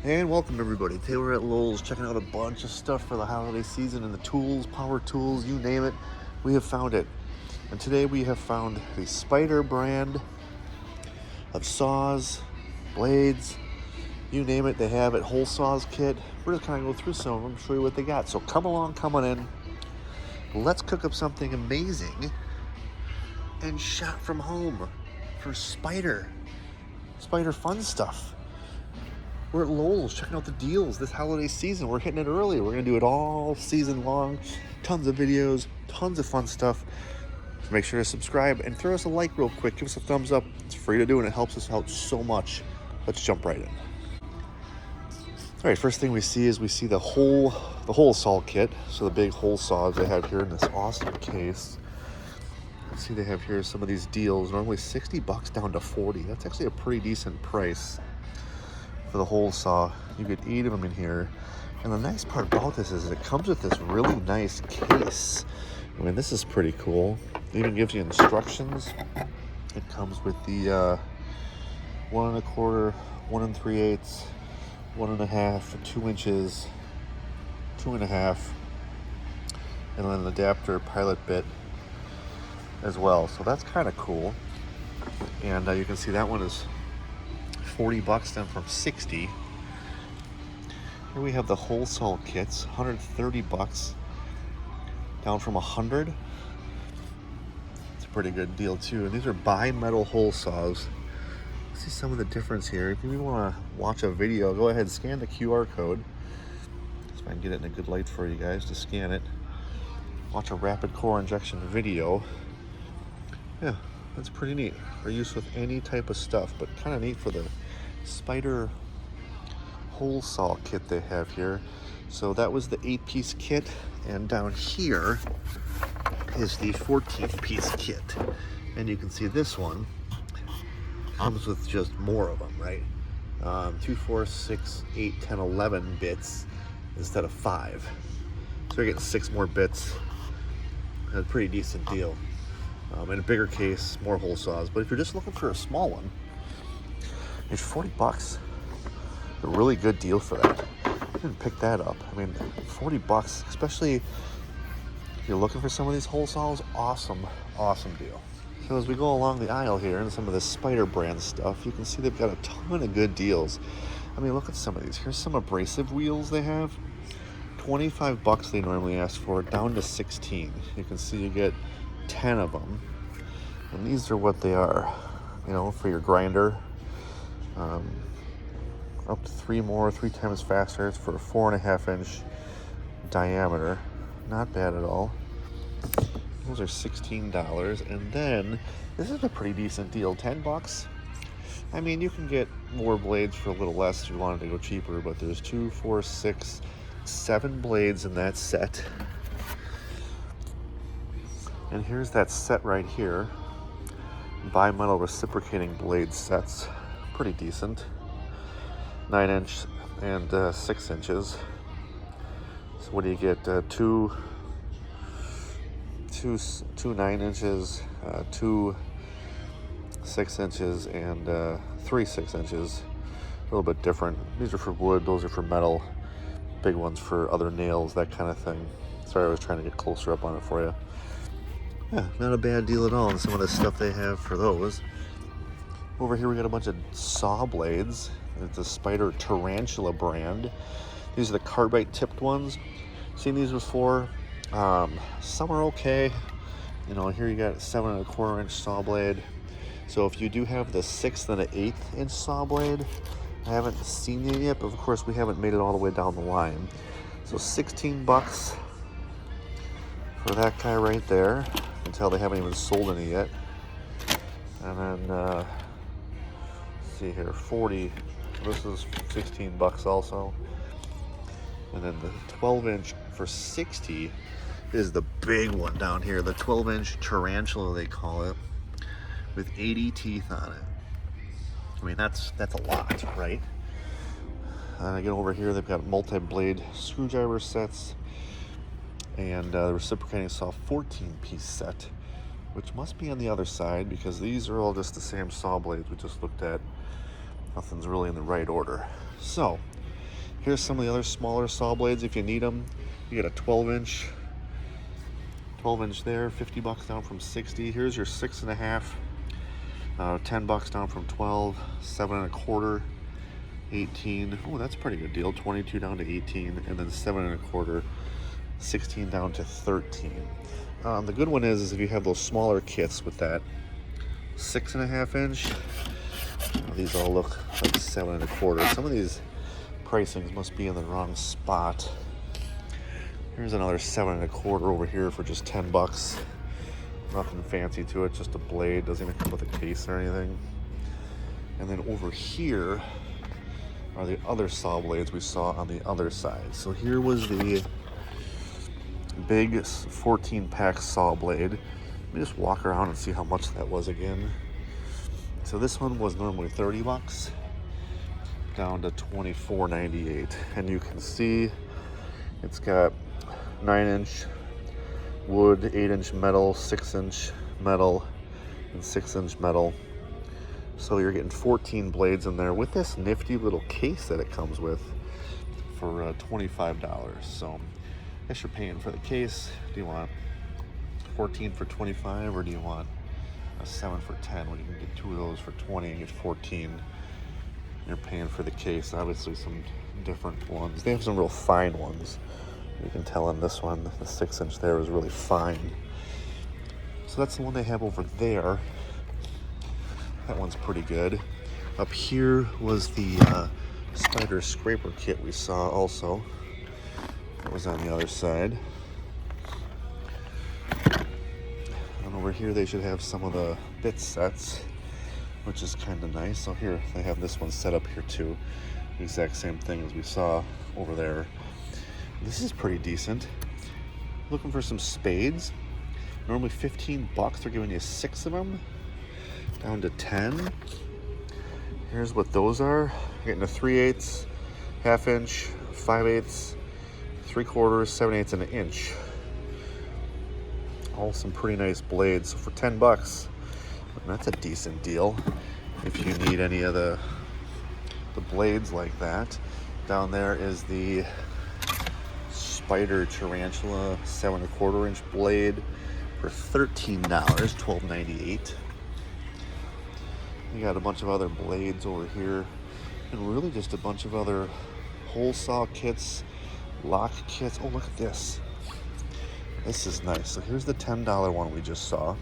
And welcome everybody. Today we're at Lowe's checking out a bunch of stuff for the holiday season and the tools, power tools, you name it, we have found it. And today we have found the Spyder brand of saws, blades, you name it, they have it, whole saws kit. We're just kind of go through some of them, show you what they got. So come along, come on in. Let's cook up something amazing and shop from home for Spyder fun stuff. We're at Lowe's checking out the deals this holiday season. We're hitting it early. We're going to do it all season long. Tons of videos, tons of fun stuff. So make sure to subscribe and throw us a like real quick. Give us a thumbs up. It's free to do and it helps us out so much. Let's jump right in. All right, first thing we see the whole saw kit. So the big hole saws they have here in this awesome case. Let's see, they have here some of these deals. Normally $60 down to $40. That's actually a pretty decent price for the whole saw. You get 8 of them in here. And the nice part about this is it comes with this really nice case. I mean, this is pretty cool. It even gives you instructions. It comes with the 1 1/4, 1 3/8, 1 1/2, 2 inches, 2 1/2, and then an adapter pilot bit as well. So that's kind of cool. And you can see that one is $40 down from $60. Here we have the whole saw kits, $130 down from $100. It's a pretty good deal too. And these are bi-metal hole saws. See some of the difference here. If you want to watch a video, go ahead and scan the QR code. See if I can get it in a good light for you guys to scan it. Watch a rapid core injection video. Yeah, that's pretty neat for use with any type of stuff, but kind of neat for the Spyder hole saw kit they have here. So that was the 8-piece kit, and down here is the 14-piece kit. And you can see this one comes with just more of them, right? 2, 4, 6, 8, 10, 11 bits instead of 5. So you're getting 6 more bits. A pretty decent deal. In a bigger case, more hole saws. But if you're just looking for a small one, it's $40. A really good deal for that. I didn't pick that up. I mean, $40, especially if you're looking for some of these hole saws, awesome deal. So as we go along the aisle here and some of the Spyder brand stuff, you can see they've got a ton of good deals. I mean, look at some of these. Here's some abrasive wheels they have. $25 they normally ask for, down to $16. You can see you get 10 of them. And these are what they are, you know, for your grinder. Up to 3 times faster. It's for a 4.5-inch diameter. Not bad at all. Those are $16. And then this is a pretty decent deal, $10. I mean, you can get more blades for a little less if you wanted to go cheaper, but there's 2, 4, 6, 7 blades in that set. And here's that set right here. Bi-metal reciprocating blade sets. Pretty decent. 9-inch and 6 inches. So what do you get? Two 9 inches, 2 6 inches, and 3 6 inches. A little bit different. These are for wood, those are for metal. Big ones for other nails, that kind of thing. Sorry, I was trying to get closer up on it for you. Yeah, not a bad deal at all. And some of the stuff they have for those. Over here we got a bunch of saw blades. It's a Spyder Tarantula brand. These are the carbide tipped ones. Seen these before. Some are okay. You know, here you got 7 1/4-inch saw blade. So if you do have the 6 and 1/8-inch saw blade, I haven't seen it yet, but of course we haven't made it all the way down the line. So $16 for that guy right there. You can tell they haven't even sold any yet. And then let's see here, 40. This is $16 also. And then the 12-inch for $60 is the big one down here, the 12-inch Tarantula they call it, with 80 teeth on it. I mean, that's a lot, right? Again, over here they've got multi-blade screwdriver sets and the reciprocating saw 14-piece set, which must be on the other side because these are all just the same saw blades we just looked at. Nothing's really in the right order. So Here's some of the other smaller saw blades if you need them. You get a 12-inch. 12-inch there, $50 down from 60. Here's your 6.5, $10 down from 12. 7.25, 18. Oh, that's a pretty good deal. 22 down to 18, and then 7.25, 16 down to 13. The good one is if you have those smaller kits with that 6.5-inch. These all look like 7.25. Some of these pricings must be in the wrong spot. Here's another 7.25 over here for just $10. Nothing fancy to it, just a blade. Doesn't even come with a case or anything. And then over here are the other saw blades we saw on the other side. So here was the big 14-pack saw blade. Let me just walk around and see how much that was again. So this one was normally $30, down to $24.98. And you can see it's got 9-inch wood, 8-inch metal, 6-inch metal, and 6-inch metal. So you're getting 14 blades in there with this nifty little case that it comes with for $25. So I guess you're paying for the case. Do you want 14 for 25, or do you want a 7 for 10 when you can get 2 of those for 20 and get 14? You're paying for the case. Obviously some different ones. They have some real fine ones. You can tell in this one, the 6-inch there is really fine. So that's the one they have over there. That one's pretty good. Up here was the Spyder scraper kit we saw also. That was on the other side. And over here they should have some of the bit sets, which is kind of nice. So here they have this one set up here too. The exact same thing as we saw over there. This is pretty decent. Looking for some spades. Normally $15, they're giving you 6 of them, down to 10. Here's what those are. You're getting a 3/8, 1/2-inch, 5/8, 3/4, 7/8, and 1 inch. All some pretty nice blades. So for $10, that's a decent deal. If you need any of the blades like that. Down there is the Spyder Tarantula 7.25-inch blade for $13, $12.98. You got a bunch of other blades over here, and really just a bunch of other hole saw kits, lock kits. Oh, look at this. This is nice. So here's the $10 one we just saw.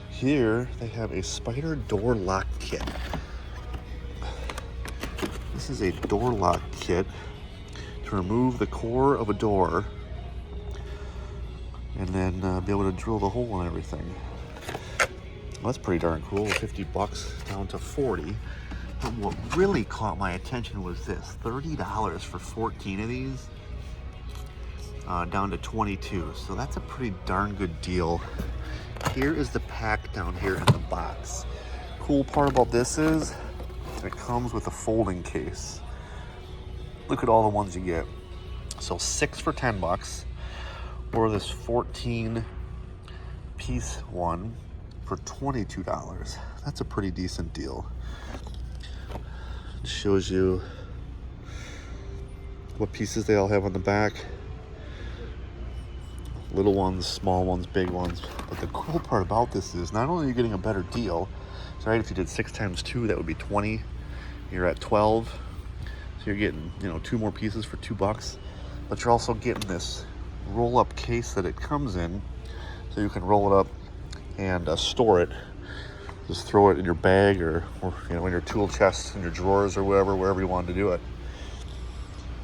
Here they have a Spyder door lock kit. This is a door lock kit to remove the core of a door and then be able to drill the hole and everything. Well, that's pretty darn cool. $50 down to 40. But what really caught my attention was this: $30 for 14 of these, down to 22. So that's a pretty darn good deal. Here is the pack down here in the box. Cool part about this is it comes with a folding case. Look at all the ones you get. So 6 for $10, or this 14-piece one for $22. That's a pretty decent deal. It shows you what pieces they all have on the back. Little ones, small ones, big ones. But the cool part about this is not only are you getting a better deal, so right, if you did 6 times 2, that would be 20. You're at 12. So you're getting, 2 more pieces for $2. But you're also getting this roll-up case that it comes in, so you can roll it up and store it. Just throw it in your bag or in your tool chest, in your drawers, or wherever you want to do it.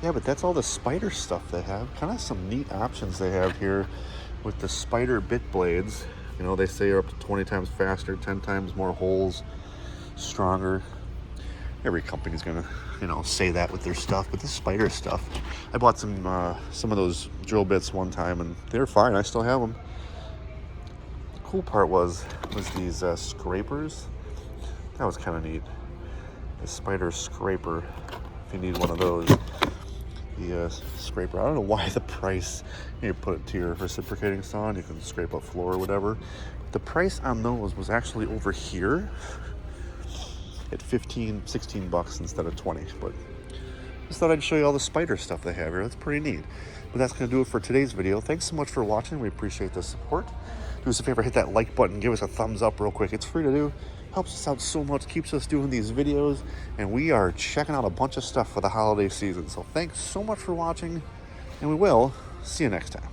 Yeah, but that's all the Spyder stuff they have. Kind of some neat options they have here with the Spyder bit blades. They say are up to 20 times faster, 10 times more holes, stronger. Every company's gonna, say that with their stuff, but the Spyder stuff. I bought some of those drill bits one time, and they're fine. I still have them. The cool part was these scrapers. That was kind of neat. The Spyder scraper. If you need one of those, the scraper. I don't know why the price. You put it to your reciprocating saw, and you can scrape up floor or whatever. The price on those was actually over here at $15, $16 instead of 20, but Just thought I'd show you all the Spyder stuff they have here. That's pretty neat. But that's going to do it for today's video. Thanks so much for watching. We appreciate the support. Do us a favor, hit that like button, give us a thumbs up real quick. It's free to do. Helps us out so much, keeps us doing these videos, and we are checking out a bunch of stuff for the holiday season. So thanks so much for watching, and we will see you next time.